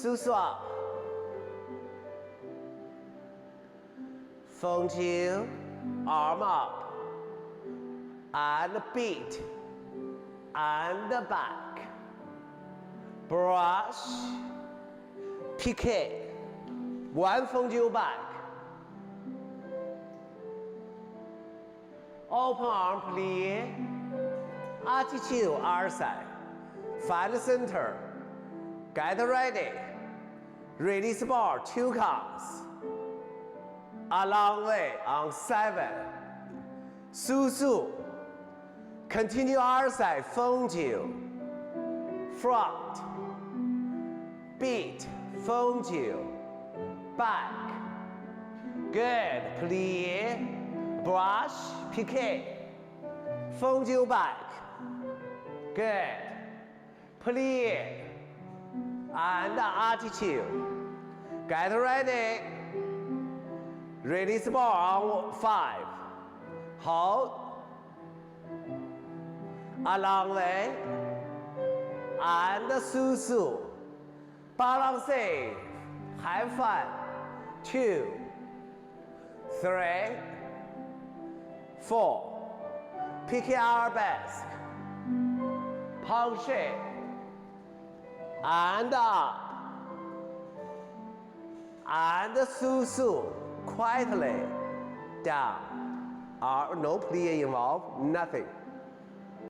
Su up. Fondu, arm up. And beat. And back. Brush. Piqué. One fondu back. Open arm, plie. Attitude, outside. Find the center. Get ready. Release ball, 2 counts. A long way on 7. Su. Continue outside, fondu. Front. Beat, fondu. Back. Good. Plie. Brush. Piqué. Fondu back. Good. Plie. And attitude. Get ready. Release ball on 5. Hold. A long way. And su. Balance safe. Have fun. 2, 3, 4. Pick arabesque. Penché. And up. And su. Quietly down. No plie involved. Nothing.